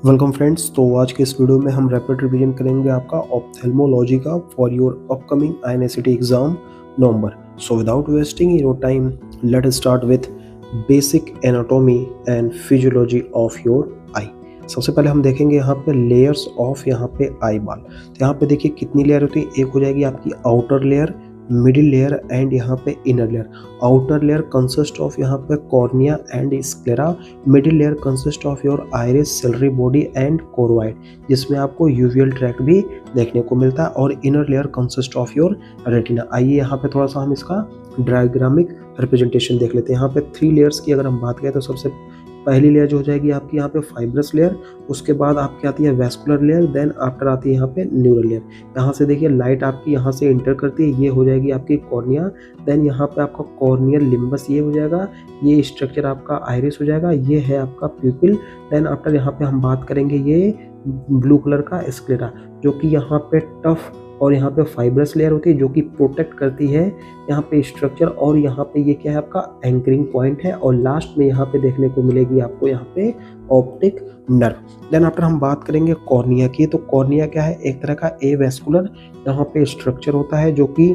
Welcome friends. तो आज के इस वीडियो में हम रैपिड रिवीजन करेंगे आपका ऑप्थेल्मोलॉजी का for your upcoming INICET exam November. So without wasting your time let us start with basic anatomy and physiology of your eye. सबसे पहले हम देखेंगे यहाँ पे लेयर्स ऑफ यहाँ पे आई बाल। तो यहाँ पे देखिए कितनी लेयर होती है। एक हो जाएगी आपकी outer layer, middle layer and यहाँ पे inner layer. Outer layer consist of यहाँ पे cornea and sclera. Middle layer consist of your iris, ciliary body and choroid, जिसमें आपको यूवियल ट्रैक्ट भी देखने को मिलता है। और inner layer consist of your retina. आइए यहाँ पे थोड़ा सा हम इसका डायग्रामिक रिप्रेजेंटेशन देख लेते हैं। यहाँ पे 3 लेयर्स की अगर हम बात करें तो सबसे पहली लेयर जो हो जाएगी आपकी यहाँ पे फाइब्रस लेयर, उसके बाद आपकी आती है वेस्कुलर लेयर, देन आफ्टर आती है यहाँ पे न्यूरल लेयर। यहाँ से देखिए लाइट आपकी यहाँ से इंटर करती है, ये हो जाएगी आपकी कॉर्निया। देन यहाँ पे आपका कॉर्नियल लिम्बस ये हो जाएगा, ये स्ट्रक्चर आपका आइरिस हो जाएगा, ये है आपका प्यूपिल। देन आफ्टर यहाँ पे हम बात करेंगे ये ब्लू कलर का स्क्लेरा, जो कि यहाँ पे टफ और यहाँ पे फाइब्रस लेयर होती है जो कि प्रोटेक्ट करती है यहाँ पे स्ट्रक्चर। और यहाँ पे ये क्या है आपका एंकरिंग पॉइंट है। और लास्ट में यहाँ पे देखने को मिलेगी आपको यहाँ पे ऑप्टिक नर्व। देन आफ्टर हम बात करेंगे कॉर्निया की। तो कॉर्निया क्या है, एक तरह का एवेस्कुलर यहाँ पे स्ट्रक्चर होता है जो कि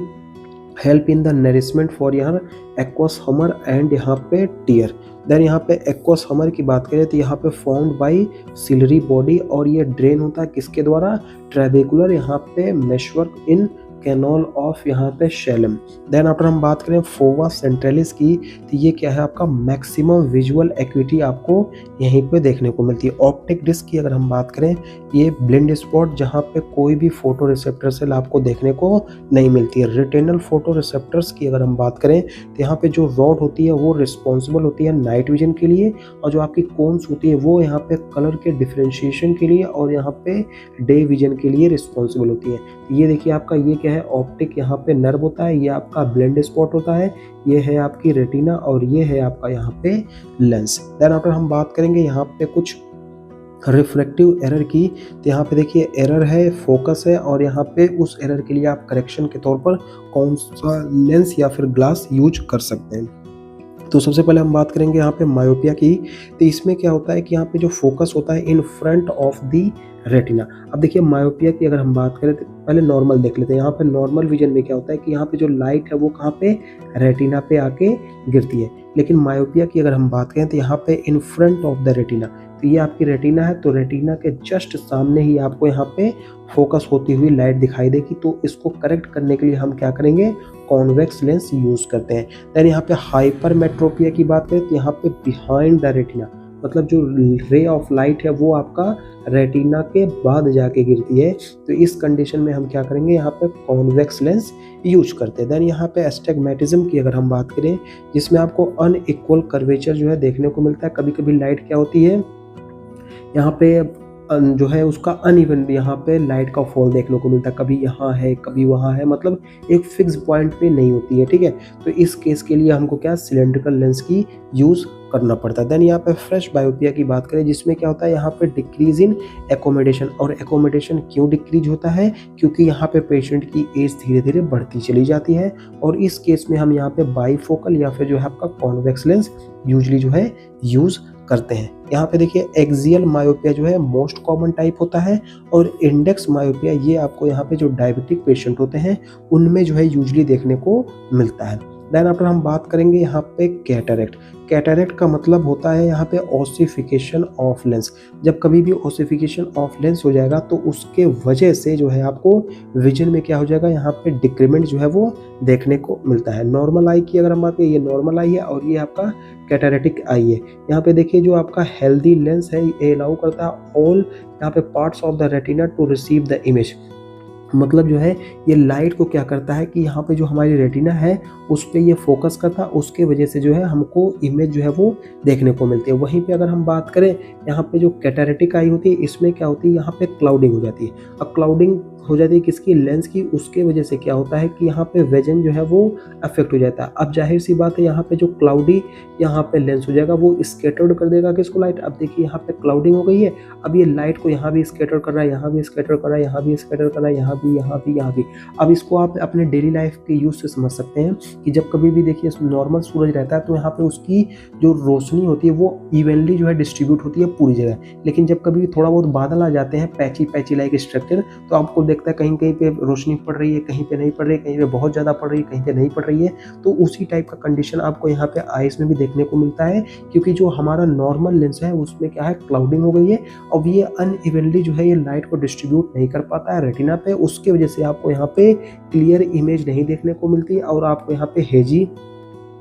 help in the nourishment for यहाँ एक्वस हमर एंड यहाँ पे टीयर। देन यहाँ पे एक्वस हमर की बात करें तो यहाँ पे फॉर्म्ड बाय सिलरी बॉडी, और ये ड्रेन होता है किसके द्वारा, ट्रेबेकुलर यहाँ पे मेशवर्क इन कैनॉल ऑफ यहाँ पे शैलम। देन आफ्टर हम बात करें फोवा सेंट्रलिस की, तो ये क्या है आपका मैक्सिमम विजुअल एक्विटी आपको यहीं पे देखने को मिलती है। ऑप्टिक डिस्क की अगर हम बात करें, ये ब्लिंड स्पॉट जहाँ पे कोई भी फोटो रिसेप्टर सेल आपको देखने को नहीं मिलती है। रिटेनल फोटो रिसेप्टर्स की अगर हम बात करें तो यहाँ पे जो रॉड होती है वो रिस्पॉन्सिबल होती है नाइट विजन के लिए, और जो आपकी कोन्स होती है वो यहाँ पे कलर के डिफ्रेंशिएशन के लिए और यहाँ पे डे विजन के लिए रिस्पॉन्सिबल होती है। तो ये देखिए आपका ये क्या है, ऑप्टिक यहाँ पे नर्व होता है, ये आपका ब्लिंड स्पॉट होता है, ये है आपकी रेटिना, और ये है आपका यहाँ पे लेंस। देन आफ्टर हम बात करेंगे यहाँ पे कुछ रिफ्लेक्टिव एरर की। तो यहाँ पे देखिए एरर है, फोकस है, और यहाँ पे उस एरर के लिए आप करेक्शन के तौर पर कौन सा लेंस या फिर ग्लास यूज कर सकते हैं। तो सबसे पहले हम बात करेंगे यहाँ पे मायोपिया की। तो इसमें क्या होता है कि यहाँ पे जो फोकस होता है in front of the retina. अब देखिए मायोपिया की अगर हम बात करें तो पहले नॉर्मल देख लेते हैं। यहाँ पे नॉर्मल विजन में क्या होता है कि यहाँ पे जो लाइट है वो कहाँ पे, रेटिना पे आके गिरती है। लेकिन मायोपिया की अगर हम बात करें तो यहाँ पे in front of the retina, तो ये आपकी रेटिना है, तो रेटिना के जस्ट सामने ही आपको यहाँ पे फोकस होती हुई लाइट दिखाई देगी। तो इसको करेक्ट करने के लिए हम क्या करेंगे, कॉन्वेक्स लेंस यूज करते हैं। देन यहाँ पे हाइपरमेट्रोपिया की बात करें तो यहाँ पे बिहाइंड द रेटिना, मतलब जो रे ऑफ लाइट है वो आपका रेटिना के बाद जाके गिरती है। तो इस कंडीशन में हम क्या करेंगे, यहाँ पे कॉन्वेक्स लेंस यूज करते हैं। देन यहाँ पे एस्टिग्मेटिज्म की अगर हम बात करें, जिसमें आपको अनइक्वल कर्वेचर जो है देखने को मिलता है। कभी कभी लाइट क्या होती है यहाँ पे जो है उसका अनइवन यहाँ पे लाइट का फॉल देखने को मिलता है, कभी यहाँ है कभी वहाँ है, मतलब एक फिक्स पॉइंट पे नहीं होती है। ठीक है, तो इस केस के लिए हमको क्या सिलेंड्रिकल लेंस की यूज करना पड़ता है। देन यहाँ पे फ्रेश बायोपिया की बात करें, जिसमें क्या होता है यहाँ पे डिक्रीज इन एकोमोडेशन। और एकोमोडेशन क्यों डिक्रीज होता है, क्योंकि यहाँ पे पेशेंट की एज धीरे धीरे बढ़ती चली जाती है। और इस केस में हम यहाँ पे बाईफोकल या फिर जो है आपका कॉन्वेक्स लेंस यूजली जो है यूज करते हैं। यहाँ पे देखिए एक्सियल मायोपिया जो है मोस्ट कॉमन टाइप होता है, और इंडेक्स मायोपिया ये आपको यहाँ पे जो डायबिटिक पेशेंट होते हैं उनमें जो है यूजली देखने को मिलता है। देन आफ्टर हम बात करेंगे यहाँ पे कैटरेक्ट। कैटरेक्ट का मतलब होता है यहाँ पे ओसिफिकेशन ऑफ लेंस। जब कभी भी ओसिफिकेशन ऑफ लेंस हो जाएगा तो उसके वजह से जो है आपको विजन में क्या हो जाएगा, यहाँ पे डिक्रीमेंट जो है वो देखने को मिलता है। नॉर्मल आई की अगर हम बात करें, ये नॉर्मल आई है और ये आपका कैटरेटिक आई है। यहाँ पे देखिए जो आपका हेल्दी लेंस है ये अलाउ करता है ऑल यहाँ पे parts of the retina to receive the image. मतलब जो है ये लाइट को क्या करता है कि यहाँ पे जो हमारी रेटिना है उस पर ये फोकस करता है, उसके वजह से जो है हमको इमेज जो है वो देखने को मिलती है। वहीं पे अगर हम बात करें यहाँ पे जो कैटरेटिक आई होती है, इसमें क्या होती है यहाँ पे क्लाउडिंग हो जाती है। अब क्लाउडिंग हो जाती है किसकी, लेंस की, उसके वजह से क्या होता है कि यहाँ पे विजन जो है वो अफेक्ट हो जाता है। अब जाहिर सी बात है यहाँ पे जो क्लाउडी यहाँ पे लेंस हो जाएगा वो स्कैटर्ड कर देगा किसको, लाइट। अब देखिए यहाँ पे क्लाउडिंग हो गई है, अब ये लाइट को यहाँ भी स्कैटर कर रहा है, यहाँ भी स्कैटर कर रहा है, यहाँ भी स्कैटर कर रहा है, यहाँ भी, यहाँ भी, यहाँ भी। अब इसको आप अपने डेली लाइफ के यूज से समझ सकते हैं कि जब कभी भी देखिए नॉर्मल सूरज रहता है तो यहाँ पे उसकी जो रोशनी होती है वो इवनली जो है डिस्ट्रीब्यूट होती है पूरी जगह। लेकिन जब कभी थोड़ा बहुत बादल आ जाते हैं, पैची पैची लाइक स्ट्रक्चर, तो आपको देखता है कहीं कहीं पे रोशनी पड़ रही है, कहीं पे नहीं पड़ रही है, कहीं पे बहुत ज़्यादा पड़ रही है, कहीं पे नहीं पड़ रही है। तो उसी टाइप का कंडीशन आपको यहाँ पे आइस में भी देखने को मिलता है, क्योंकि जो हमारा नॉर्मल लेंस है उसमें क्या है, क्लाउडिंग हो गई है। अब ये अनइवनली जो है ये लाइट को डिस्ट्रीब्यूट नहीं कर पाता है रेटिना पे, उसके वजह से आपको यहाँ पे क्लियर इमेज नहीं देखने को मिलती और आपको यहाँ पे हेजी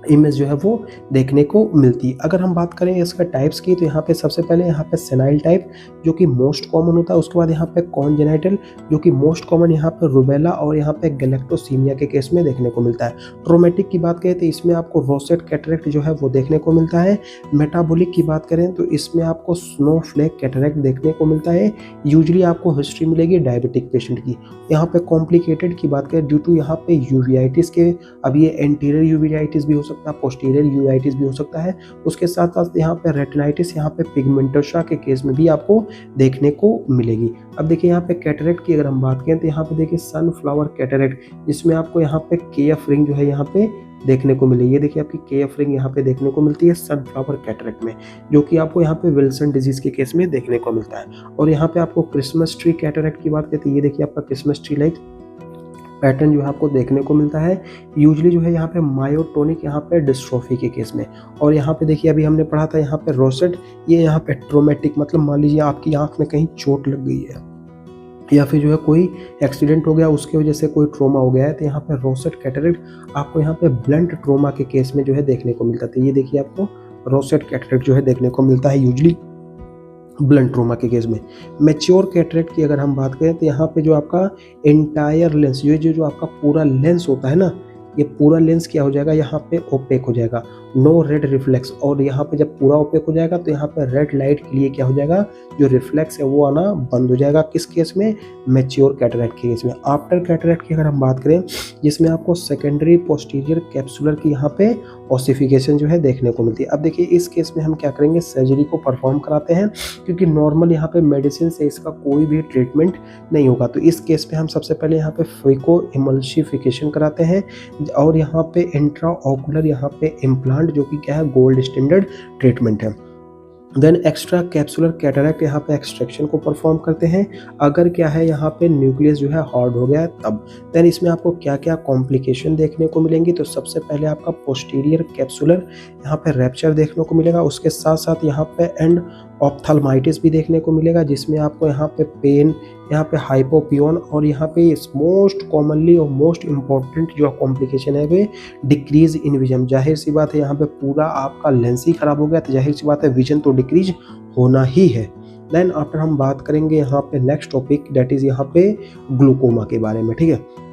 इमेज जो है वो देखने को मिलती है। अगर हम बात करें इसका टाइप्स की, तो यहाँ पे सबसे पहले यहाँ पे सेनाइल टाइप जो कि मोस्ट कॉमन होता है, उसके बाद यहाँ पे कॉन्जेनाइटल जो कि मोस्ट कॉमन यहाँ पे रुबेला और यहाँ पे गैलेक्टोसीमिया के केस में देखने को मिलता है। ट्रोमेटिक की बात करें तो इसमें आपको रोसेट कैटरेक्ट जो है वो देखने को मिलता है। मेटाबॉलिक की बात करें तो इसमें आपको स्नोफ्लेक कैटरेक्ट देखने को मिलता है। यूजली आपको हिस्ट्री मिलेगी डायबिटिक पेशेंट की। यहाँ पे कॉम्प्लिकेटेड की बात करें ड्यू टू यहाँ पे यूवीआइटिस के, अब ये एंटीरियर यूवीआइटिस भी हो सकता है, पोस्टीरियर यूवीआइटिस भी हो सकता है। उसके साथ साथ यहाँ पे रेटिनाइटिस, यहाँ पे पिगमेंटोसा के केस में भी आपको देखने को मिलेगी। अब देखिए यहाँ पे कैटरेक्ट की अगर हम बात करें तो यहाँ पे देखिए सनफ्लावर कैटरेक्ट, जिसमें आपको यहाँ पे केएफ रिंग जो है यहाँ पे देखने को मिलेगी। ये देखिए आपकी केएफ रिंग यहाँ पे देखने को मिलती है सनफ्लावर कैटरेक्ट में, जो कि आपको यहाँ पे विल्सन डिजीज के केस में देखने को मिलता है। और यहाँ पे आपको क्रिसमस ट्री कैटरेक्ट की बात करते हैं, ये देखिए आपका क्रिसमस ट्री लाइक पैटर्न जो है आपको देखने को मिलता है। यूजली जो है यहाँ पे मायोटोनिक यहाँ पे डिस्ट्रोफी के केस में। और यहाँ पे देखिए अभी हमने पढ़ा था यहाँ पे रोसेट, ये यहाँ पे ट्रोमेटिक, मतलब मान लीजिए आपकी आंख में कहीं चोट लग गई है या फिर जो है कोई एक्सीडेंट हो गया उसके वजह से कोई ट्रोमा हो गया है, तो यहाँ पे रोसेट कैटरेक्ट आपको यहाँ पे ब्लंट ट्रोमा के केस में जो है देखने को मिलता है। ये देखिए आपको रोसेट कैटरेक्ट जो है देखने को मिलता है यूजली ब्लंट ट्रोमा के केस में। मैच्योर कैटरेक्ट की अगर हम बात करें तो यहाँ पे जो आपका एंटायर लेंस, ये जो आपका पूरा लेंस होता है ना, ये पूरा लेंस क्या हो जाएगा, यहाँ पे ओपेक हो जाएगा, नो रेड रिफ्लेक्स। और यहाँ पे जब पूरा ओपेक हो जाएगा तो यहाँ पे रेड लाइट के लिए क्या हो जाएगा, जो रिफ्लेक्स है वो आना बंद हो जाएगा। किस केस में, मैच्योर कैटरेक्ट के केस में। आफ्टर कैटरेक्ट की अगर हम बात करें, जिसमें आपको सेकेंडरी पोस्टीरियर कैप्सुलर की यहाँ पे ऑसिफिकेशन जो है देखने को मिलती है। अब देखिए इस केस में हम क्या करेंगे, सर्जरी को परफॉर्म कराते हैं, क्योंकि नॉर्मल यहाँ पे मेडिसिन से इसका कोई भी ट्रीटमेंट नहीं होगा। तो इस केस में हम सबसे पहले यहाँ पे फेको इमल्सिफिकेशन कराते हैं और यहाँ पे इंट्रा ऑकुलर यहाँ पे इम्प्लांट, जो कि क्या है गोल्ड स्टैंडर्ड ट्रीटमेंट है। देन एक्स्ट्रा कैप्सुलर कैटरेक्ट यहाँ पे एक्सट्रैक्शन को परफॉर्म करते हैं, अगर क्या है यहाँ पे न्यूक्लियस जो है हार्ड हो गया है तब। देन इसमें आपको क्या क्या कॉम्प्लिकेशन देखने को मिलेंगी, तो सबसे पहले आपका पोस्टीरियर कैप्सुलर यहाँ पे रैप्चर देखने को मिलेगा। उसके साथ साथ यहाँ पे एंड ऑप्थाल्माइटिस भी देखने को मिलेगा, जिसमें आपको यहाँ पे पेन, यहाँ पे हाइपोपियन, और यहाँ पे मोस्ट कॉमनली और मोस्ट इम्पॉर्टेंट जो कॉम्प्लिकेशन है वे डिक्रीज इन विजन। जाहिर सी बात है यहाँ पे पूरा आपका लेंस ही खराब हो गया, तो जाहिर सी बात है विजन तो डिक्रीज होना ही है। देन आफ्टर हम बात करेंगे यहाँ पे नेक्स्ट टॉपिक, दैट इज यहाँ पे ग्लूकोमा के बारे में, ठीक है।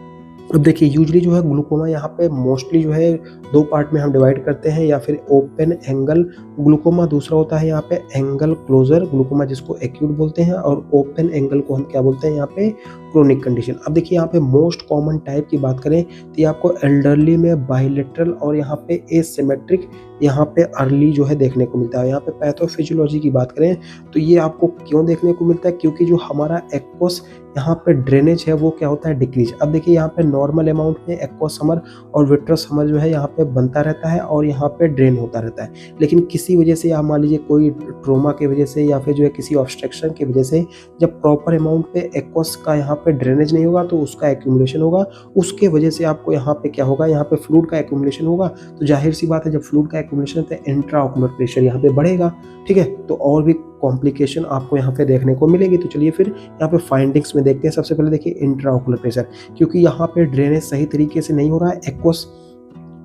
अब देखिए यूजली जो है ग्लूकोमा यहाँ पे मोस्टली जो है दो पार्ट में हम डिवाइड करते हैं, या फिर ओपन एंगल ग्लूकोमा, दूसरा होता है यहाँ पे एंगल क्लोजर ग्लूकोमा जिसको एक्यूट बोलते हैं, और ओपन एंगल को हम क्या बोलते हैं यहाँ पे क्रोनिक कंडीशन। अब देखिए यहाँ पे मोस्ट कॉमन टाइप की बात करें तो ये आपको एल्डरली में बाइलेटरल और यहाँ पे एसिमेट्रिक यहाँ पे अर्ली जो है देखने को मिलता है। यहाँ पे पैथोफिजियोलॉजी की बात करें तो ये आपको क्यों देखने को मिलता है, क्योंकि जो हमारा एक्वस यहाँ पे ड्रेनेज है वो क्या होता है डिक्रीज। अब देखिए यहाँ पे नॉर्मल अमाउंट में एक्वस समर और विट्रस समर जो है यहाँ पे बनता रहता है और यहाँ पे ड्रेन होता रहता है, लेकिन किसी वजह से आप मान लीजिए कोई ट्रोमा की वजह से या फिर जो है किसी ऑब्स्ट्रक्शन की वजह से जब प्रॉपर अमाउंट पे एक्वस का यहाँ पे ड्रेनेज नहीं होगा तो उसका एक्यूमुलेशन होगा, उसके वजह से आपको यहाँ पे क्या होगा, यहाँ पे फ्लूइड का एक्यूमुलेशन होगा। तो जाहिर सी बात है जब फ्लूइड का एक्यूमुलेशन होता है इंट्राऑकुलर प्रेशर यहाँ पे बढ़ेगा, ठीक है, तो और भी कॉम्प्लिकेशन आपको यहाँ पे देखने को मिलेगी। तो चलिए फिर यहाँ पे फाइंडिंग्स में देखते हैं। सबसे पहले देखिए इंट्राऑकुलर प्रेशर, क्योंकि यहाँ पे ड्रेनेज सही तरीके से नहीं हो रहा है, एक्वस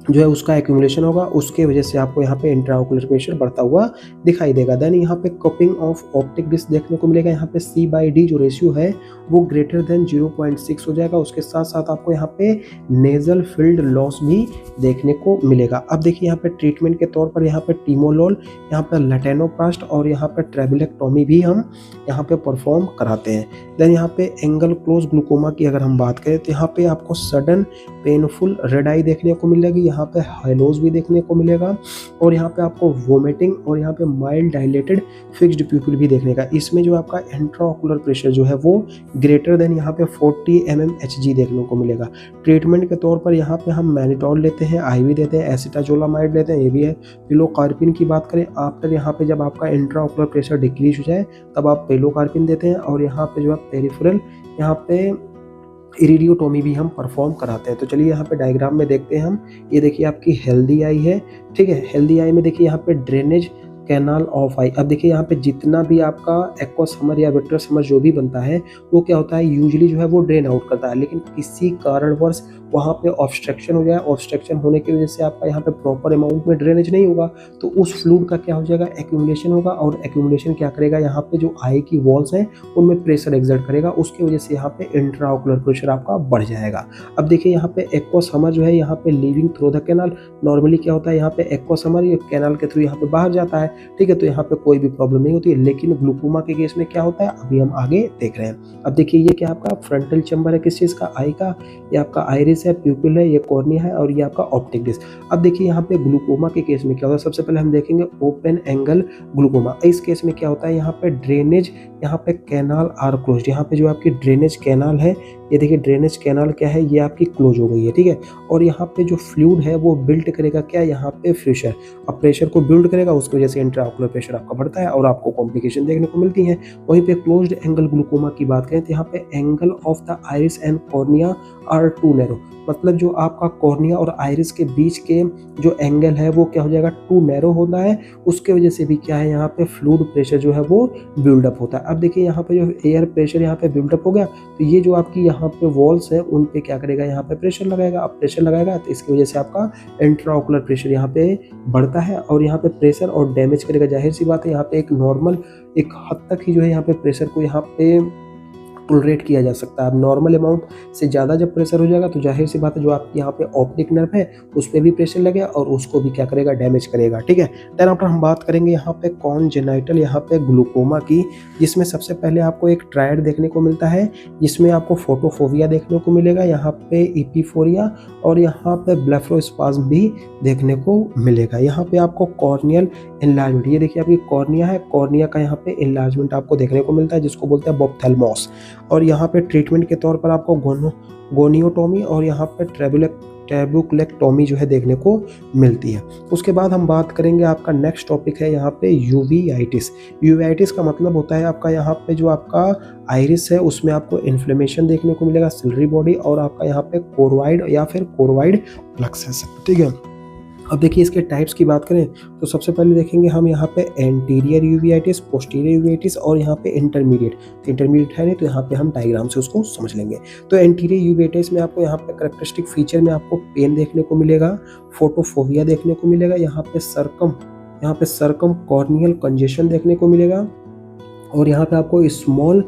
जो है उसका एक्यूमुलेशन होगा, उसके वजह से आपको यहाँ पे इंट्राओकुलर प्रेशर बढ़ता हुआ दिखाई देगा। देन यहाँ पे कपिंग ऑफ ऑप्टिक डिस्क देखने को मिलेगा। यहाँ पे C/D जो रेशियो है वो ग्रेटर देन 0.6 हो जाएगा। उसके साथ साथ आपको यहाँ पे नेजल फील्ड लॉस भी देखने को मिलेगा। अब देखिए यहाँ पे ट्रीटमेंट के तौर पर यहाँ पे टीमोलोल, यहाँ पे लटेनोप्रास्ट और यहाँ पे ट्रेबुलेक्टोमी भी हम यहाँ पे परफॉर्म कराते हैं। देन यहाँ पे एंगल क्लोज ग्लूकोमा की अगर हम बात करें तो यहाँ पे आपको सडन पेनफुल रेड आई देखने को मिलेगी, यहाँ पे हाइलोज भी देखने को मिलेगा और यहाँ पे आपको वोमिटिंग और यहाँ पे माइल्ड डायलेटेड फिक्स्ड प्यूपिल भी देखने का। इसमें जो आपका इंट्राओकुलर प्रेशर जो है वो ग्रेटर देन यहाँ पे 40 mmHg देखने को मिलेगा। ट्रीटमेंट के तौर पर यहाँ पे हम मैनिटॉल लेते हैं, IV देते हैं, एसिटाजोलामाइड लेते हैं, ये भी है। पिलोकार्पिन की बात करें आफ्टर यहाँ पे जब आपका इंट्राओकुलर प्रेशर डिक्रीज हो जाए तब आप पिलोकार्पिन देते हैं और यहाँ पे जो है पेरिफेरल यहाँ पे इरिडियोटोमी भी हम परफॉर्म कराते हैं। तो चलिए यहाँ पे डायग्राम में देखते हैं हम। ये देखिए आपकी हेल्दी आई है, ठीक है। हेल्दी आई में देखिए यहाँ पे ड्रेनेज कैनाल ऑफ आई। अब देखिए यहाँ पे जितना भी आपका एक्वस समर या विट्रस समर जो भी बनता है वो क्या होता है, यूजुअली जो है वो ड्रेन आउट करता है, लेकिन किसी कारणवश वहाँ पे ऑब्स्ट्रक्शन हो जाए, ऑब्स्ट्रक्शन होने की वजह से आपका यहाँ पे प्रॉपर अमाउंट में ड्रेनेज नहीं होगा तो उस फ्लूइड का क्या हो जाएगा, एक्यूमुलेशन होगा और एक्यूमुलेशन क्या करेगा, यहाँ पे जो आई की वॉल्स हैं उनमें प्रेशर एक्सर्ट करेगा, उसकी वजह से यहाँ पे इंट्राओकुलर प्रेशर आपका बढ़ जाएगा। अब देखिए यहाँ पे एक्वस समर जो है यहाँ पे leaving through the canal, normally क्या होता है यहाँ पे एक्वस समर ये कैनाल के थ्रू यहाँ पे बाहर जाता है, ठीक है, तो यहाँ पे कोई भी प्रॉब्लम नहीं होती है। लेकिन ग्लूकोमा के केस में क्या होता है अभी हम आगे देख रहे हैं। अब देखिए ये क्या आपका फ्रंटल चैम्बर है, किस चीज़ का, आई का, ये आपका आइरिस है, प्यूपिल है, ये कॉर्निया है और ये आपका ऑप्टिक डिस्क। अब देखिए यहाँ पे ग्लूकोमा के केस में क्या होता है, सबसे पहले हम देखेंगे ओपन एंगल ग्लूकोमा। इस केस में क्या होता है, यहाँ पे ड्रेनेज, यहाँ पे कैनाल आर क्लोज, यहाँ पे जो आपकी ड्रेनेज कैनाल है, ये देखिए ड्रेनेज कैनाल क्या है, ये आपकी क्लोज हो गई है, ठीक है। और यहाँ पे जो फ्लूइड है वो बिल्ड करेगा क्या, यहाँ पे प्रेशर। अब प्रेशर को बिल्ड करेगा, उसकी वजह से इंट्राओकुलर प्रेशर आपका बढ़ता है और आपको कॉम्प्लिकेशन देखने को मिलती है। वहीं पे क्लोज्ड एंगल ग्लूकोमा की बात करें तो यहाँ पे angle of the iris and cornea are too narrow, मतलब जो आपका कॉर्निया और आइरिस के बीच के जो एंगल है वो क्या हो जाएगा, टू नैरो होता है, उसके वजह से भी क्या है यहाँ पे फ्लूइड प्रेशर जो है वो बिल्डअप होता है। अब देखिए यहाँ पे जो एयर प्रेशर यहाँ पे बिल्डअप हो गया तो ये जो आपकी यहाँ पे वॉल्स है उन पे क्या करेगा, यहाँ पे प्रेशर लगाएगा। अब प्रेशर लगाएगा तो इसकी वजह से आपका इंट्राओकुलर प्रेशर यहाँ पे बढ़ता है और यहाँ पे प्रेशर और डैमेज करेगा। जाहिर सी बात है यहाँ पे एक नॉर्मल एक हद तक ही जो है यहाँ पे प्रेशर को यहाँ पे टोलरेट किया जा सकता है। अब नॉर्मल अमाउंट से ज़्यादा जब प्रेशर हो जाएगा तो जाहिर सी बात है जो आपकी यहाँ पे ऑप्टिक नर्व है उस पर भी प्रेशर लगेगा और उसको भी क्या करेगा, डैमेज करेगा, ठीक है। देन आफ्टर हम बात करेंगे यहाँ पे कॉन्जेनाइटल यहाँ पे ग्लूकोमा की, जिसमें सबसे पहले आपको एक ट्रायड देखने को मिलता है, जिसमें आपको फोटोफोबिया देखने को मिलेगा, यहाँ पे इपीफोरिया और यहाँ पे ब्लेफरोस्पाज्म भी देखने को मिलेगा। यहाँ पे आपको कॉर्नियल एनलार्जमेंट, ये देखिए आपकी कॉर्निया है, कॉर्निया का यहाँ पे एनलार्जमेंट आपको देखने को मिलता है जिसको बोलते हैं बॉप्थेल्मोस। और यहाँ पे ट्रीटमेंट के तौर पर आपको गोनियोटोमी और यहाँ पे ट्रेबुकलेक्टोमी जो है देखने को मिलती है। उसके बाद हम बात करेंगे, आपका नेक्स्ट टॉपिक है यहाँ पे यूवीआइटिस। यूवीआइटिस का मतलब होता है आपका यहाँ पे जो आपका आइरिस है उसमें आपको इन्फ्लेमेशन देखने को मिलेगा, सिलरी बॉडी और आपका यहाँ पे कोरवाइड या फिर कोरवाइड प्लक्सस, ठीक है। अब देखिए इसके टाइप्स की बात करें तो सबसे पहले देखेंगे हम यहाँ पे एंटीरियर यूवीआइटिस, पोस्टीरियर यूवीआइटिस और यहाँ पे इंटरमीडिएट। तो इंटरमीडिएट है नहीं तो यहाँ पे हम डायग्राम से उसको समझ लेंगे। तो एंटीरियर यूवीआइटिस में आपको यहाँ पे कैरेक्टरिस्टिक फीचर में आपको पेन देखने को मिलेगा, फोटोफोबिया देखने को मिलेगा, यहाँ पे सरकम कॉर्नियल कंजेशन देखने को मिलेगा और यहाँ पे आपको स्मॉल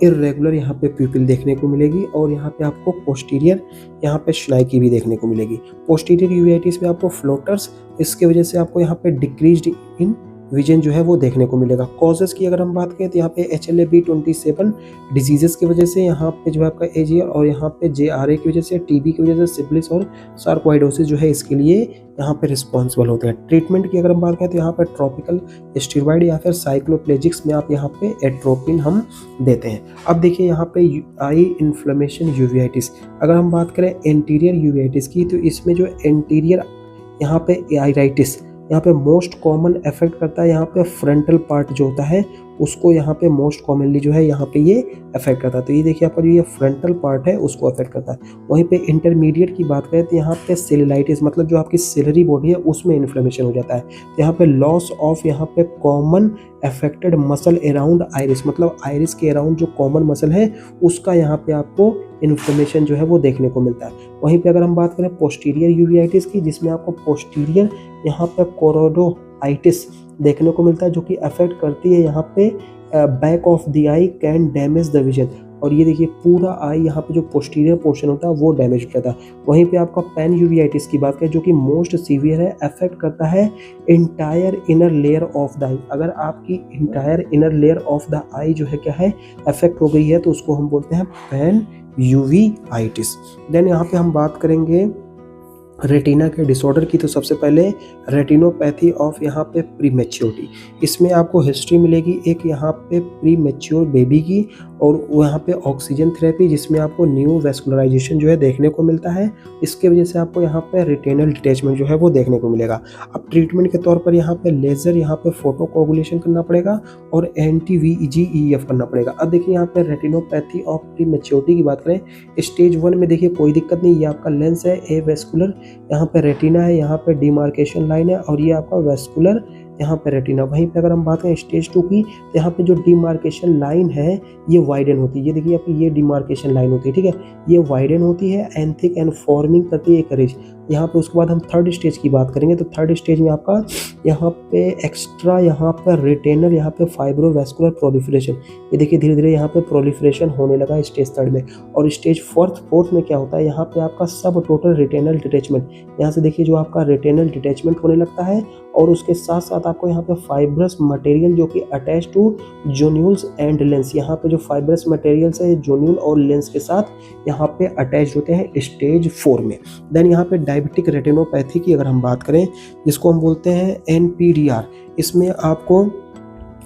इर्रेगुलर यहाँ पे प्यूपिल देखने को मिलेगी और यहाँ पे आपको पोस्टीरियर यहाँ पे श्नाइकी भी देखने को मिलेगी। पोस्टीरियर यूवीआइटिस में आपको फ्लोटर्स, इसके वजह से आपको यहाँ पे डिक्रीज्ड इन विजन जो है वो देखने को मिलेगा। कॉजेस की अगर हम बात करें तो यहाँ पे HLA-B27 डिजीजेस की वजह से, यहाँ पे जो है आपका AGR और यहाँ पे JRA की वजह से, TB की वजह से, सिफिलिस और सार्कोइडोसिस जो है इसके लिए यहाँ पे रिस्पॉन्सिबल होते हैं। ट्रीटमेंट की अगर हम बात करें तो यहाँ पे ट्रॉपिकल स्टेरॉइड या फिर साइक्लोप्लेजिक्स में आप यहाँ पे एट्रोपिन हम देते हैं। अब देखिए यहाँ पे आई इन्फ्लेमेशन यूवीआइटिस, अगर हम बात करें एंटीरियर यूवीआइटिस की तो इसमें जो एंटीरियर यहाँ पे आइराइटिस यहाँ पे मोस्ट कॉमन इफेक्ट करता है, यहाँ पे फ्रंटल पार्ट जो होता है उसको यहाँ पे मोस्ट कॉमनली जो है यहाँ पे ये अफेक्ट करता है। तो ये देखिए आपका जो ये फ्रंटल पार्ट है उसको अफेक्ट करता है। वहीं पे इंटरमीडिएट की बात करें तो यहाँ पे सेलुलाइटिस मतलब जो आपकी सेलरी बॉडी है उसमें इन्फ्लेमेशन हो जाता है। तो यहाँ पे लॉस ऑफ यहाँ पे common affected muscle around iris मतलब आइरिस के अराउंड जो कॉमन मसल है उसका यहाँ पे आपको इन्फ्लेमेशन जो है वो देखने को मिलता है। वहीं पे अगर हम बात करें पोस्टीरियर यूवेइटिस की, जिसमें आपको पोस्टीरियर यहाँ पे कोरोइडाइटिस देखने को मिलता है, जो कि अफेक्ट करती है यहाँ पे back of the I, can damage the vision. और ये देखिए पूरा आई यहाँ पे जो पोस्टीरियर पोर्शन होता है वो डैमेज हो जाता है। वहीं पे आपका पेन यूवेइटिस की बात करें जो कि मोस्ट सीवियर है, अफेक्ट करता है entire inner layer of the eye. अगर आपकी entire inner layer of the eye जो है क्या है अफेक्ट हो गई है तो उसको हम बोलते हैं पेन यूवेइटिस। देन यहाँ पे हम बात करेंगे रेटिना के डिसऑर्डर की। तो सबसे पहले रेटिनोपैथी ऑफ यहाँ पे प्रीमेच्योरिटी, इसमें आपको हिस्ट्री मिलेगी एक यहाँ पे प्रीमेच्योर बेबी की और यहाँ पे ऑक्सीजन थेरेपी जिसमें आपको न्यू वेस्कुलराइजेशन जो है देखने को मिलता है। इसके वजह से आपको यहाँ पे रेटिनल डिटैचमेंट जो है वो देखने को मिलेगा। अब ट्रीटमेंट के तौर पर यहाँ पे लेजर यहाँ पे फोटो कोगुलेशन करना पड़ेगा और एंटी VEGF करना पड़ेगा। अब देखिए यहाँ पे रेटिनोपैथी ऑफ प्रीमेच्योरिटी की बात करें, स्टेज 1 में देखिए कोई दिक्कत नहीं, ये आपका लेंस है ए वेस्कुलर, यहाँ पे रेटिना है, यहाँ पे डिमार्केशन लाइन है और ये आपका वेस्कुलर यहाँ पे रेटिना। वहीं पे अगर हम बात करें स्टेज 2 की तो यहाँ पे जो डिमार्केशन लाइन है ये वाइडन होती है। ये देखिए आपकी ये डिमार्केशन लाइन होती है, ठीक है, ये वाइडन होती है एंड थिक एंड फॉर्मिंग करती है एक रिज यहाँ पे। उसके बाद हम थर्ड स्टेज की बात करेंगे तो थर्ड स्टेज में आपका यहाँ पे एक्स्ट्रा यहाँ पर रिटेनर यहाँ पे फाइब्रोवेस्कुलर प्रोलिफरेशन, ये देखिए धीरे धीरे यहाँ पे प्रोलिफरेशन होने लगा स्टेज 3 में। और स्टेज 4th में क्या होता है, यहाँ पे आपका सब टोटल रिटेनल डिटैचमेंट, यहाँ से देखिए जो आपका रिटेनल डिटैचमेंट होने लगता है और उसके साथ साथ आपको यहाँ पे फाइब्रस मटेरियल जो कि अटैच टू जोन्यूल्स एंड लेंस, यहाँ पे जो फाइब्रस मटेरियल्स है जोन्यूल और लेंस के साथ यहाँ पे अटैच होते हैं स्टेज 4 में। देन यहाँ पे डायबिटिक रेटिनोपैथी की अगर हम बात करें जिसको हम बोलते हैं NPDR, इसमें आपको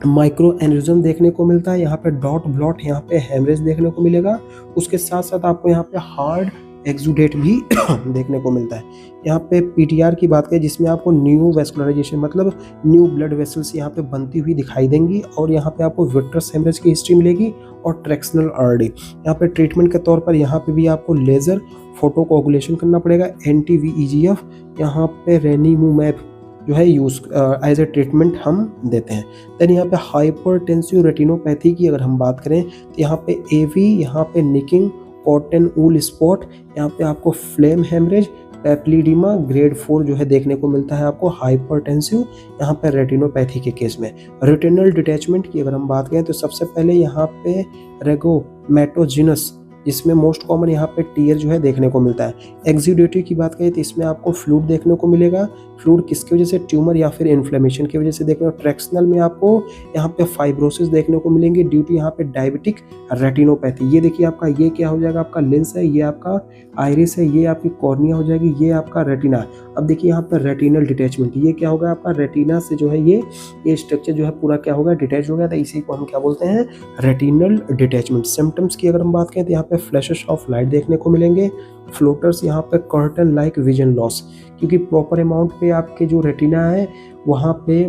माइक्रो एन्यूरिज्म देखने को मिलता है, यहाँ पे डॉट ब्लॉट यहाँ पे हेमरेज देखने को मिलेगा। उसके साथ साथ आपको यहाँ पे हार्ड एक्सुडेट भी देखने को मिलता है। यहाँ पे PTR की बात करें जिसमें आपको न्यू वेस्कुलराइजेशन मतलब न्यू ब्लड वेसल्स यहाँ पे बनती हुई दिखाई देंगी और यहाँ पे आपको विट्रस हेमरेज की हिस्ट्री मिलेगी और ट्रैक्शनल RD। यहाँ पे ट्रीटमेंट के तौर पर यहाँ पे भी आपको लेजर फोटो कोगुलेशन करना पड़ेगा, एंटी VEGF यहाँ पे रेनिमूमैब जो है यूज एज ए ट्रीटमेंट हम देते हैं। देन यहाँ पे हाइपरटेंसिव रेटिनोपैथी की अगर हम बात करें तो यहाँ पे AV, यहाँ पे निकिंग, कॉटन ऊल स्पॉट, यहाँ पे आपको फ्लेम हेमरेज, पेप्लिडीमा ग्रेड 4 जो है देखने को मिलता है आपको हाइपरटेंसिव यहाँ पे रेटिनोपैथी के केस में। रेटिनल डिटैचमेंट की अगर हम बात करें तो सबसे पहले यहाँ पे रेगोमेटोजिनस जिसमें मोस्ट कॉमन यहाँ पे टीयर जो है देखने को मिलता है। एक्सुडेटरी की बात करें तो इसमें आपको फ्लूइड देखने को मिलेगा, फ्लूइड किसकी वजह से, ट्यूमर या फिर इन्फ्लेमेशन की वजह से देखने को। ट्रैक्शनल में आपको यहाँ पे फाइब्रोसिस देखने को मिलेंगे ड्यू टू यहाँ पे डायबिटिक रेटिनोपैथी। ये देखिए आपका ये क्या हो जाएगा, आपका लेंस है, ये आपका आइरिस है, ये आपकी कॉर्निया हो जाएगी, ये आपका रेटिना। अब देखिए यहाँ पर रेटिनल डिटैचमेंट, ये क्या होगा आपका रेटिना से जो है ये स्ट्रक्चर जो है पूरा क्या होगा डिटैच हो गया था, इसी को हम क्या बोलते हैं रेटिनल डिटैचमेंट। सिम्टम्स की अगर हम बात करें तो यहाँ पे फ्लैशेस ऑफ लाइट देखने को मिलेंगे, फ्लोटर्स, यहाँ पे कर्टन लाइक विजन लॉस, क्योंकि प्रॉपर अमाउंट पे आपके जो रेटिना है वहाँ पे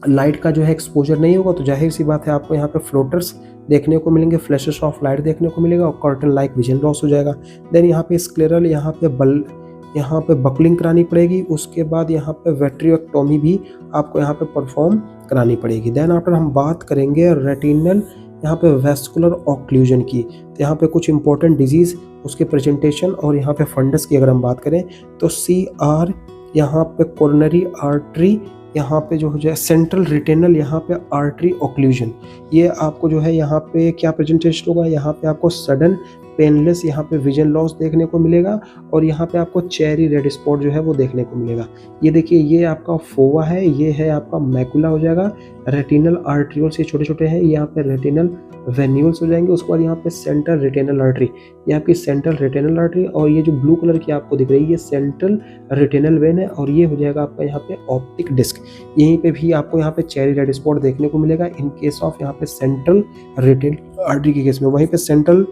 लाइट का जो है एक्सपोजर नहीं होगा तो जाहिर सी बात है आपको यहाँ पे फ्लोटर्स देखने को मिलेंगे, फ्लैशेस ऑफ लाइट देखने को मिलेगा और कर्टन लाइक विजन लॉस हो जाएगा। देन यहाँ पे स्क्लेरल, यहाँ पे बकलिंग करानी पड़ेगी। उसके बाद यहाँ पे वेट्रियोटॉमी भी आपको यहाँ पे परफॉर्म करानी पड़ेगी। देन आफ्टर हम बात करेंगे रेटिनल यहाँ पे वेस्कुलर ऑक्लूजन की, तो यहाँ पे कुछ इंपॉर्टेंट डिजीज़, उसके प्रेजेंटेशन और यहाँ पे फंडस की अगर हम बात करें तो CR, यहाँ पे कोरोनरी आर्टरी, यहाँ पे जो हो जाए सेंट्रल रिटेनल यहाँ पे आर्टरी ऑक्लूजन, ये आपको जो है यहाँ पे क्या प्रेजेंटेशन होगा, यहाँ पे आपको सडन पेनलेस यहाँ पे विजन लॉस देखने को मिलेगा और यहाँ पे आपको चेरी रेड स्पॉट जो है वो देखने को मिलेगा। ये देखिए ये आपका फोवा है, ये है आपका मैकुला हो जाएगा, रेटिनल आर्ट्रियोल्स ये छोटे छोटे हैं, यहाँ पे रेटिनल वेन्यूल्स हो जाएंगे। उसके बाद यहाँ पे सेंट्रल रेटिनल आर्टरी, ये आपकी सेंट्रल रेटिनल आर्टरी और ये जो ब्लू कलर की आपको दिख रही है ये सेंट्रल रेटिनल वेन है और ये हो जाएगा आपका यहाँ पे ऑप्टिक डिस्क। यहीं पे भी आपको यहाँ पे चेरी रेड स्पॉट देखने को मिलेगा इन केस ऑफ यहाँ पे सेंट्रल रेटिनल आर्टरी के केस में। वहीं पे सेंट्रल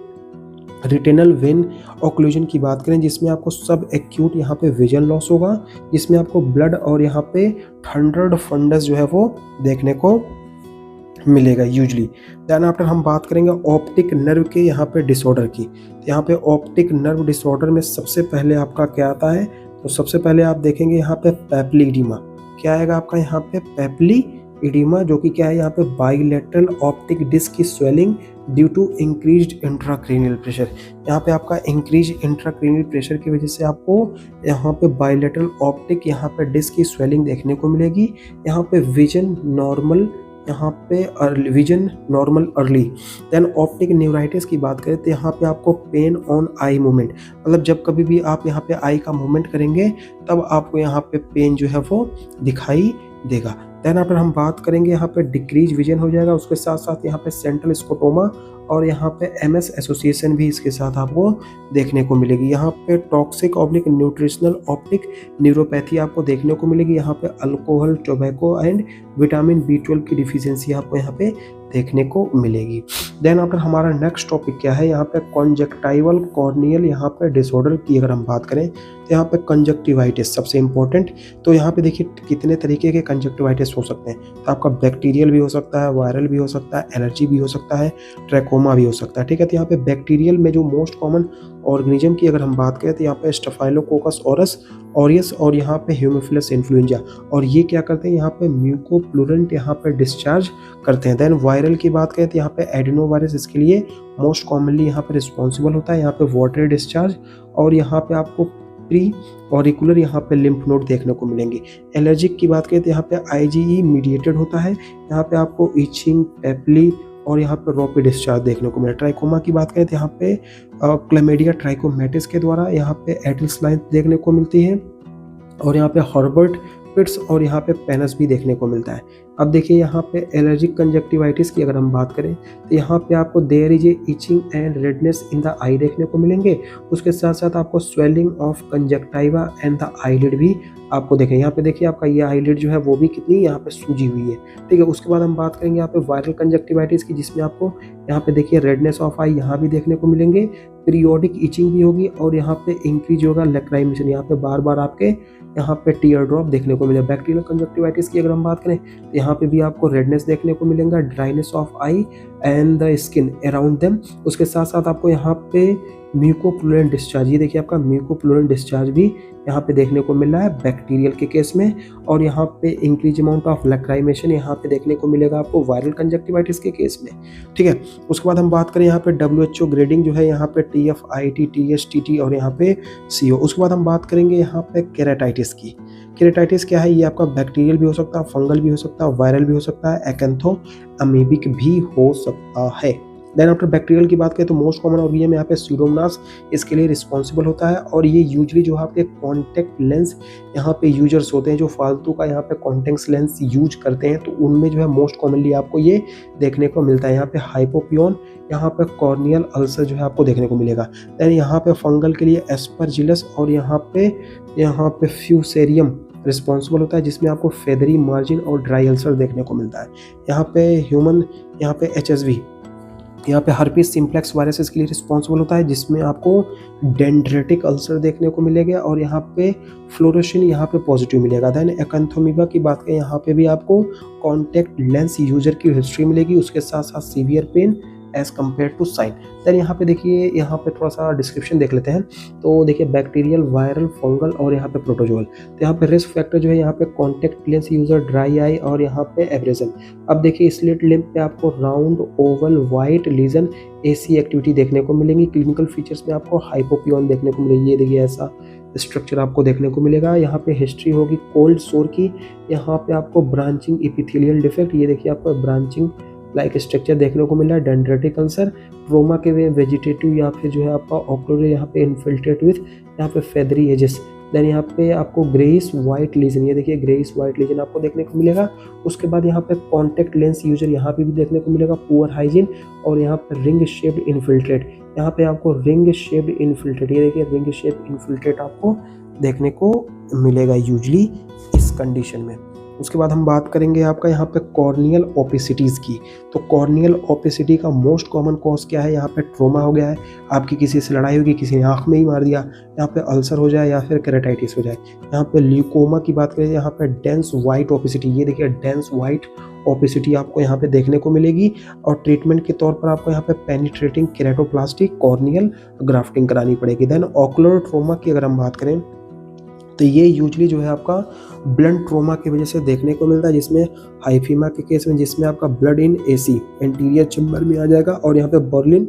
रिटेनल वेन ऑक्लूजन की बात करें जिसमें आपको सब एक्यूट यहाँ पे विजन लॉस होगा, जिसमें आपको ब्लड और यहाँ पे थंडर्ड फंडस जो है वो देखने को मिलेगा यूजली। देन आफ्टर हम बात करेंगे ऑप्टिक नर्व के यहाँ पे डिसऑर्डर की। तो यहाँ पे ऑप्टिक नर्व डिसऑर्डर में सबसे पहले आपका क्या आता है, तो सबसे पहले आप देखेंगे यहाँ पे पेपली इडीमा। क्या आएगा आपका यहाँ पे पेपली इडीमा, जो कि क्या है यहाँ पे बाइलेटरल ऑप्टिक डिस्क की swelling due to increased intracranial pressure. यहाँ पे आपका इंक्रीज इंट्राक्रेनियल प्रेशर की वजह से आपको यहाँ पे बाइलेटरल ऑप्टिक यहाँ पे डिस्क की स्वेलिंग देखने को मिलेगी। यहाँ पे विजन नॉर्मल, यहाँ पे vision normal early. Then optic neuritis की बात करें तो यहाँ पे आपको पेन ऑन आई मूवमेंट, मतलब जब कभी भी आप यहाँ पे आई का मूवमेंट करेंगे तब आपको यहाँ पे पेन जो है वो दिखाई देगा। देन यहाँ पर हम बात करेंगे यहाँ पे डिक्रीज विजन हो जाएगा, उसके साथ साथ यहाँ पे सेंट्रल स्कोटोमा और यहाँ पे एमएस एसोसिएशन भी इसके साथ आपको देखने को मिलेगी। यहाँ पे toxic oblique nutritional optic neuropathy आपको देखने को मिलेगी। यहाँ पे alcohol, tobacco and vitamin B12 की डिफिशियंसी आपको यहाँ पे देखने को मिलेगी। देन आफ्टर हमारा नेक्स्ट टॉपिक क्या है, यहाँ पे कॉन्जेक्टाइवल कॉर्नियल यहाँ पे डिसऑर्डर की अगर हम बात करें तो यहाँ पे कंजक्टिवाइटिस सबसे इंपॉर्टेंट। तो यहाँ पे देखिए कितने तरीके के कंजक्टिवाइटिस हो सकते हैं, तो आपका बैक्टीरियल भी हो सकता है, वायरल भी हो सकता है, एलर्जी भी हो सकता है, ट्रैकोमा भी हो सकता है, ठीक है। तो यहाँ पे बैक्टीरियल में जो मोस्ट कॉमन ऑर्गेनिज्म की अगर हम बात करें तो यहाँ पे स्टेफाइलोकोकस ऑरियस और यहाँ पे ह्यूमोफिलस इन्फ्लुएंजा, और ये क्या करते हैं यहाँ पे म्यूकोप्लूरेंट यहाँ पे डिस्चार्ज करते हैं। देन वायरल की बात करें तो यहाँ पे एडिनोवायरस इसके लिए मोस्ट कॉमनली यहाँ पे रिस्पॉन्सिबल होता है, यहाँ पे वाटरी डिस्चार्ज, और यहाँ पे आपको प्री ऑरिकुलर यहाँ पे लिम्फ नोड देखने को मिलेंगे। एलर्जिक की बात करें तो यहाँ पे IgE मीडिएटेड होता है, यहाँ पे आपको इचिंग, पेपली और यहाँ पे रॉपिड डिस्चार्ज देखने को मिला। ट्राइकोमा की बात करें तो यहाँ पे क्लैमिडिया ट्राइकोमेटिस के द्वारा यहाँ पे एटिल्स लाइन देखने को मिलती है, और यहाँ पे हॉर्बर्ट पिट्स और यहाँ पे पेनस भी देखने को मिलता है। अब देखिए यहाँ पे एलर्जिक कंजक्टिवाइटिस की अगर हम बात करें तो यहाँ पे आपको there is a itching and redness in the eye देखने को मिलेंगे। उसके साथ साथ आपको swelling of conjunctiva and the eyelid भी आपको देखें। यहाँ पे देखिए आपका ये आईलिड जो है वो भी कितनी यहाँ पे सूजी हुई है, ठीक है। उसके बाद हम बात करेंगे यहाँ पे वायरल कंजक्टिवाइटिस की, जिसमें आपको यहाँ पे देखिए रेडनेस ऑफ आई यहाँ भी देखने को मिलेंगे, पीरियोडिक इचिंग भी होगी, और यहाँ पे इंक्रीज होगा लैक्राइमेशन, यहाँ पे बार बार आपके यहाँ पे टीयर ड्रॉप देखने को मिले। बैक्टीरियल कंजक्टिवाइटिस की अगर हम बात करें तो यहाँ पे भी आपको रेडनेस देखने को मिलेगा, dryness of I and the skin around them. उसके साथ साथ आपको यहाँ पे म्यूकोप्लूरेंट डिस्चार्ज, ये देखिए आपका म्यूकोप्लूरेंट डिस्चार्ज भी यहाँ पे देखने को मिल रहा है बैक्टीरियल के केस में, और यहाँ पे इंक्रीज अमाउंट ऑफ लैक्राइमेशन यहाँ पे देखने को मिलेगा आपको वायरल कंजक्टिवाइटिस के केस में, ठीक है। उसके बाद हम बात करें यहाँ पे WHO ग्रेडिंग जो है यहाँ पे TF, IT, TS, TT और यहाँ पे CO। उसके बाद हम बात करेंगे यहाँ पे केराटाइटिस की। केराटाइटिस क्या है, ये आपका बैक्टीरियल भी हो सकता है, फंगल भी हो सकता है, वायरल भी हो सकता है, एकैंथो अमीबिक भी हो सकता है। देन आफ्टर बैक्टीरियल की बात करें तो मोस्ट कॉमन ऑर्गेनिज्म यहाँ पे स्यूडोमोनास इसके लिए रिस्पॉन्सिबल होता है, और ये यूजली जो आपके कॉन्टैक्ट लेंस यहाँ पे यूजर्स होते हैं, जो फालतू का यहाँ पे कॉन्टैक्ट लेंस यूज करते हैं, तो उनमें जो है मोस्ट कॉमनली आपको ये देखने को मिलता है। यहाँ पे हाइपोपियन, यहाँ पे कॉर्नियल अल्सर जो है आपको देखने को मिलेगा। देन यहाँ पे फंगल के लिए एस्परजिलस और यहाँ पे फ्यूसेरियम रिस्पॉन्सिबल होता है, जिसमें आपको फेदरी मार्जिन और ड्राई अल्सर देखने को मिलता है। यहाँ पे ह्यूमन, यहाँ पे HSV, यहाँ पे हर्पीस सिम्प्लेक्स वायरस इसके लिए रिस्पॉन्सिबल होता है, जिसमें आपको डेंड्रेटिक अल्सर देखने को मिलेगा, और यहाँ पे फ्लोरोसिन यहाँ पे पॉजिटिव मिलेगा। देन एकैंथोमीबा की बात करें, यहाँ पे भी आपको कॉन्टैक्ट लेंस यूजर की हिस्ट्री मिलेगी, उसके साथ साथ severe pain as compare to sign. Then यहाँ पे देखिए, यहाँ पे थोड़ा सा डिस्क्रिप्शन देख लेते हैं। तो देखिए बैक्टीरियल, वायरल, फंगल और यहाँ पे प्रोटोजोल। तो यहाँ पे रिस्क फैक्टर जो है यहाँ पे contact lens user, dry eye और यहाँ पे एब्रेजन। अब देखिए स्लिट लिम्फ पे आपको round, oval, white lesion, AC activity देखने को मिलेंगी। क्लिनिकल फीचर्स में आपको हाइपोपियन देखने को मिलेगी, ये देखिए ऐसा स्ट्रक्चर आपको देखने को मिलेगा। यहाँ पे हिस्ट्री होगी कोल्ड सोर की। यहाँ पे आपको ब्रांचिंग इपिथेलियल डिफेक्ट, ये देखिए आपको ब्रांचिंग लाइक स्ट्रक्चर देखने को मिल रहा है। डेंड्रेटिक अल्सर, ट्रोमा के वे वेजिटेटिव या फिर जो है आपका ऑक्लूर यहाँ पे इन्फिल्ट्रेट विथ यहाँ पे फेदरी एजेस। देन यहाँ पे आपको ग्रेइश वाइट लीजन, ये देखिए ग्रेइश वाइट लीजन आपको देखने को मिलेगा। उसके बाद यहाँ पे कॉन्टैक्ट लेंस यूजर यहाँ पे भी देखने को मिलेगा, पुअर हाइजीन, और यहाँ पे रिंग शेप्ड इन्फिल्ट्रेट, यहाँ पे आपको रिंग शेप्ड इन्फिल्ट्रेट, ये देखिए रिंग शेप्ड इन्फिल्ट्रेट आपको देखने को मिलेगा यूजली इस कंडीशन में। उसके बाद हम बात करेंगे आपका यहाँ पे कॉर्नियल ओपेसिटीज़ की। तो कॉर्नियल ओपेसिटी का मोस्ट कॉमन कॉज क्या है, यहाँ पे ट्रोमा हो गया है, आपकी किसी से लड़ाई होगी, किसी ने आँख में ही मार दिया, यहाँ पे अल्सर हो जाए या फिर केराटाइटिस हो जाए। यहाँ पे ल्यूकोमा की बात करें, यहाँ पे डेंस वाइट ओपेसिटी, ये देखिए डेंस वाइट ओपेसिटी आपको यहाँ पे देखने को मिलेगी। और ट्रीटमेंट के तौर पर आपको यहाँ पे पेनिट्रेटिंग केराटोप्लास्टी कॉर्नियल ग्राफ्टिंग करानी पड़ेगी। देन ऑकुलर ट्रोमा की अगर हम बात करें तो ये यूजली जो है आपका ब्लंट ट्रोमा की वजह से देखने को मिलता है, जिसमें हाइफीमा के केस में जिसमें आपका blood in AC anterior chamber में आ जाएगा और यहाँ पे बर्लिन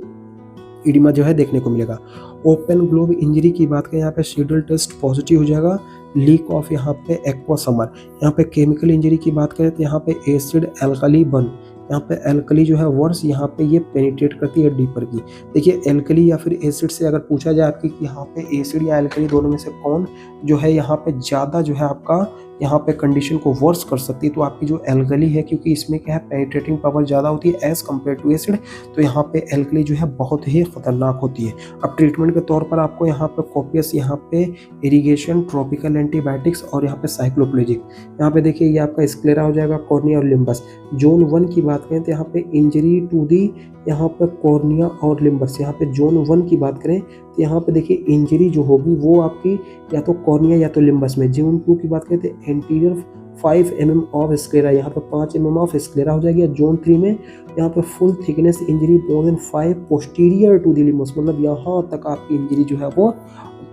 इडिमा जो है देखने को मिलेगा। ओपन ग्लोब इंजरी की बात करें, यहाँ पे शेड्यूल टेस्ट पॉजिटिव हो जाएगा, लीक ऑफ यहाँ पे एक्वा समर। यहाँ पे केमिकल इंजरी की बात करें तो यहाँ पे एसिड एल्कली बर्न, यहाँ पे एल्कली जो है वर्स यहाँ पे ये पेनिट्रेट करती है डीपर की। देखिए एल्कली या फिर एसिड से अगर पूछा जाए आपकी कि यहाँ पे एसिड या एल्कली दोनों में से कौन जो है यहाँ पे ज़्यादा जो है आपका यहाँ पे कंडीशन को वर्स कर सकती है, तो आपकी जो एल्कली है, क्योंकि इसमें क्या है पेनिट्रेटिंग पावर ज़्यादा होती है एज़ कम्पेयर टू एसिड, तो यहाँ पे एल्कली जो है बहुत ही खतरनाक होती है। अब ट्रीटमेंट के तौर पर आपको यहाँ पे कॉपियस यहाँ पे इरिगेशन, ट्रॉपिकल एंटीबायोटिक्स और यहाँ पे साइक्लोप्लेजिक। यहाँ पे देखिए ये आपका स्क्लेरा हो जाएगा, कॉर्निया और लिम्बस। जोन 1 की बात करें तो यहाँ पे इंजरी टू दी यहाँ पे कॉर्निया और लिम्बस। यहाँ पे जोन 1 की बात करें तो यहाँ पे देखिए इंजरी जो होगी वो आपकी या तो कॉर्निया या तो लिम्बस में। जोन 2 की बात करें तो एंटीरियर 5 mm ऑफ स्क्लेरा, यहाँ पे 5 mm ऑफ स्क्लेरा हो जाएगी। जोन 3 में यहाँ पे full thickness injury more than 5 posterior to the limbus, मतलब यहाँ तक आपकी इंजरी जो है वो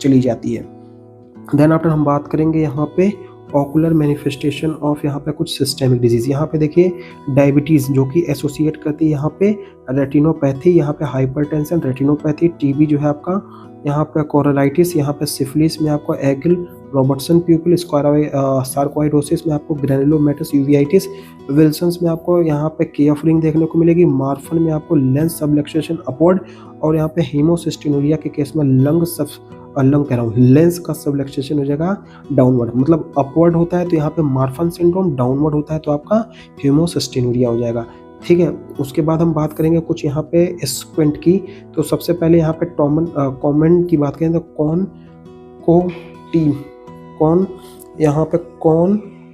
चली जाती है। देन आफ्टर हम बात करेंगे यहाँ पे ऑकुलर मैनिफेस्टेशन ऑफ यहाँ पे कुछ सिस्टेमिक डिजीज़। यहाँ पे देखिए डायबिटीज़ जो कि एसोसिएट करती है यहाँ पे रेटिनोपैथी, यहाँ पे हाइपरटेंशन, रेटिनोपैथी, टीबी जो है आपका, यहाँ पे कोरोलाइटिस, यहाँ पे सिफिलिस में आपको एगिल रॉबर्टसन प्यूपिल, सार्कोइडोसिस में आपको ग्रेनुलोमेटस यूवियाइटिस, विल्सन्स में आपको यहाँ पे केफरिंग देखने को मिलेगी, मार्फन में आपको लेंस सबलक्सेशन अपवर्ड, और यहाँ पे हीमोसिस्टिनूरिया के केस में लेंस का सबलक्सेशन हो जाएगा डाउनवर्ड, मतलब अपवर्ड होता है तो यहाँ पे मार्फन सिंड्रोम, डाउनवर्ड होता है तो आपका हीमोसिस्टिनूरिया हो जाएगा। ठीक है, उसके बाद हम बात करेंगे कुछ यहाँ पे स्क्विंट की। तो सबसे पहले यहाँ पे कॉमन की बात करें तो कौन यहाँ पे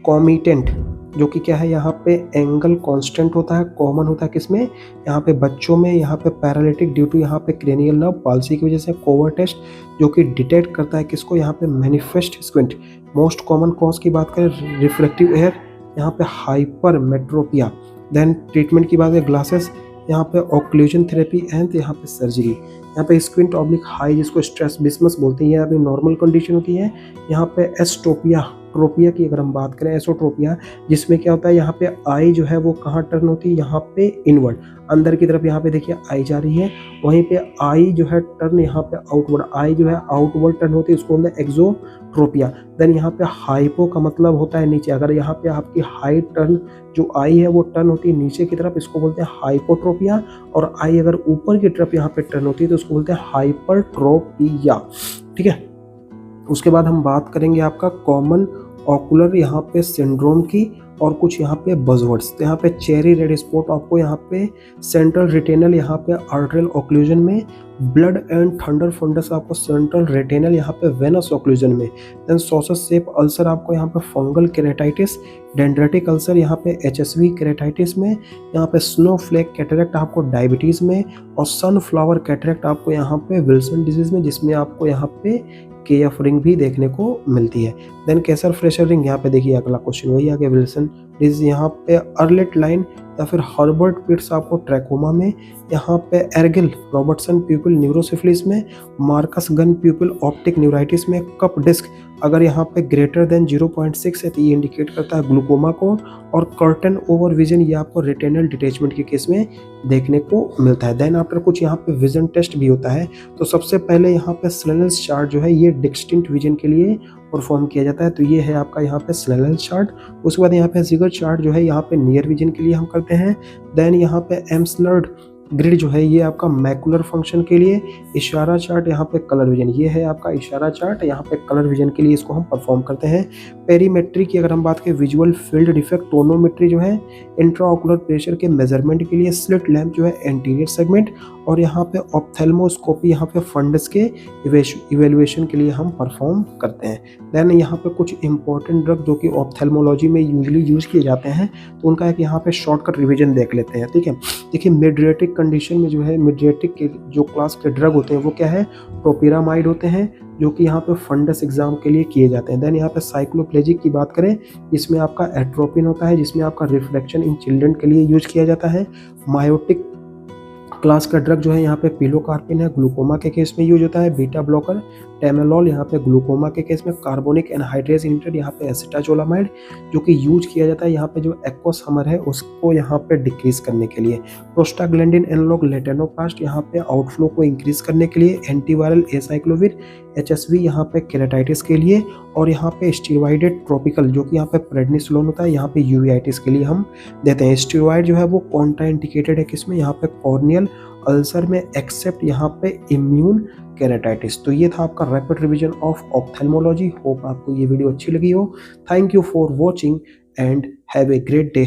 कॉमिटेंट जो कि क्या है, यहाँ पे एंगल कांस्टेंट होता है, कॉमन होता है किसमें, यहाँ पे बच्चों में, यहाँ पे पैरालिटिक ड्यू टू यहाँ पे क्रेनियल नर्व पाल्सी की वजह से। कोवर टेस्ट जो कि डिटेक्ट करता है किसको, यहाँ पे manifest squint. Most common cause की बात करें रिफ्रैक्टिव एयर, यहाँ पे हाइपरमेट्रोपिया। देन ट्रीटमेंट की बात है ग्लासेस, यहाँ पे ऑक्लूजन थेरेपी एंड यहाँ पे सर्जरी। यहाँ पे स्क्विंट ऑब्लिक हाई जिसको स्ट्रेस बिस्मस बोलते हैं, ये अभी नॉर्मल कंडीशन होती है। यहाँ पे ट्रोपिया की अगर हम बात करें, एसोट्रोपिया, जिसमें क्या होता है यहाँ पे आई जो है वो कहाँ टर्न होती है, यहाँ पे इनवर्ड अंदर की तरफ, यहाँ पे देखिए आई जा रही है, वहीं पे आई जो है टर्न यहाँ पे आउटवर्ड, आई जो है आउटवर्ड टर्न होती है, उसको बोलते हैं एक्सोट्रोपिया। देन यहाँ पे हाइपो का मतलब होता है नीचे, अगर यहाँ पे आपकी हाई टर्न जो आई है वो टर्न होती है नीचे की तरफ, इसको बोलते हैं हाइपोट्रोपिया, और आई अगर ऊपर की तरफ यहाँ पे टर्न होती है तो उसको बोलते हैं हाइपरट्रोपिया। ठीक है, उसके बाद हम बात करेंगे आपका कॉमन ऑकुलर यहाँ पे सिंड्रोम की और कुछ यहाँ पे बज़वर्ड्स। तो यहाँ पे चेरी रेड स्पॉट आपको यहाँ पे सेंट्रल रेटिनल, यहाँ पे आर्टरियल ऑक्लूजन में, ब्लड एंड थंडर फंडस आपको सेंट्रल रेटिनल यहाँ पे वेनस ऑक्लूजन में। देन सॉसेज शेप अल्सर आपको यहाँ पे फंगल केरेटाइटिस, डेंड्रेटिक अल्सर यहाँ पे एचएसवी केरेटाइटिस में, यहाँ पे स्नोफ्लेक कैटरेक्ट आपको डायबिटीज़ में, और सनफ्लावर कैटरेक्ट आपको यहाँ पे विल्सन डिजीज़ में, जिसमें आपको यहाँ पे केएफ रिंग भी देखने को मिलती है। देन केसर फ्रेशर रिंग, यहाँ पे देखिए अगला क्वेश्चन वही आ गया, विल्सन डिजीज, यहाँ पे अर्लेट लाइन या फिर हर्बर्ट पिट्स आपको ट्रैकोमा में, यहाँ पे एर्गिल रॉबर्टसन प्यूपिल न्यूरोसिफिलिस में, मार्कस गन प्यूपिल ऑप्टिक न्यूराइटिस में, कप डिस्क अगर यहाँ पे ग्रेटर देन 0.6 है तो ये इंडिकेट करता है ग्लूकोमा को, और कर्टन ओवर विजन ये आपको रेटिनल डिटैचमेंट के केस में देखने को मिलता है। देन आफ्टर कुछ यहाँ पे विजन टेस्ट भी होता है। तो सबसे पहले यहाँ पे स्नेल्स चार्ट जो है ये डिस्टिंक्ट विजन के लिए परफॉर्म किया जाता है, तो ये है आपका यहाँ पे स्नेल्स चार्ट। उसके बाद यहाँ पे जिगर चार्ट जो है यहाँ पे नियर विजन के लिए हम करते हैं। देन यहाँ पे एम्सलर्ड ग्रिड जो है ये आपका मैकुलर फंक्शन के लिए, इशारा चार्ट यहाँ पे कलर विजन, ये है आपका इशारा चार्ट, यहाँ पे कलर विजन के लिए इसको हम परफॉर्म करते हैं। पेरीमेट्री की अगर हम बात करें, विजुअल फील्ड डिफेक्ट, टोनोमेट्री जो है इंट्राऑकुलर प्रेशर के मेजरमेंट के लिए, स्लिट लैम्प जो है एंटीरियर सेगमेंट, और यहाँ पे ऑप्थेल्मोस्कोपी यहाँ पे फंडस के इवेल्युएशन के लिए हम परफॉर्म करते हैं। देन यहाँ पे कुछ इंपॉर्टेंट ड्रग जो कि ऑप्थेल्मोलॉजी में यूजली यूज किए जाते हैं, तो उनका एक यहाँ पे शॉर्टकट रिविजन देख लेते हैं। ठीक है, देखिए मिड्रेटिक कंडीशन में जो है, मिड्रेटिक के जो क्लास के ड्रग होते हैं वो क्या है, टोपिरामाइड होते हैं, जो कि यहाँ पे फंडस एग्जाम के लिए किए जाते हैं। देन यहाँ पे साइक्लोप्लेजिक की बात करें, इसमें आपका एट्रोपिन होता है, जिसमें आपका रिफ्लेक्शन इन चिल्ड्रन के लिए यूज किया जाता है। मायोटिक क्लास का ड्रग जो है यहाँ पे पिलोकार्पिन है, ग्लूकोमा के केस में यूज होता है। बीटा ब्लॉकर टेमेलॉल यहाँ पे ग्लूकोमा के केस में, कार्बोनिक एनहाइड्रेस इनहिबिटर यहाँ पे एसिटाजोलामाइड जो कि यूज किया जाता है यहाँ पे जो एक्वस हमर है उसको यहाँ पे डिक्रीज करने के लिए। प्रोस्टाग्लैंडिन एनालॉग लेटेनोपास्ट यहाँ पे आउटफ्लो को इंक्रीज करने के लिए। एंटीवायरल एसाइक्लोविर HSV यहाँ पे केराटाइटिस के लिए, और यहाँ पे स्टीरॉइडेड ट्रॉपिकल जो कि यहाँ पे प्रेडनिसोलोन होता है, यहाँ पे यूवेआइटिस के लिए हम देते हैं। स्टीरॉइड जो है वो कॉन्ट्राइंडिकेटेड है किसमें, यहाँ पे कॉर्नियल अल्सर में, एक्सेप्ट यहाँ पे इम्यून केराटाइटिस। तो ये था आपका rapid revision of ophthalmology. Hope आपको ये वीडियो अच्छी लगी हो। Thank you for watching and have a great day.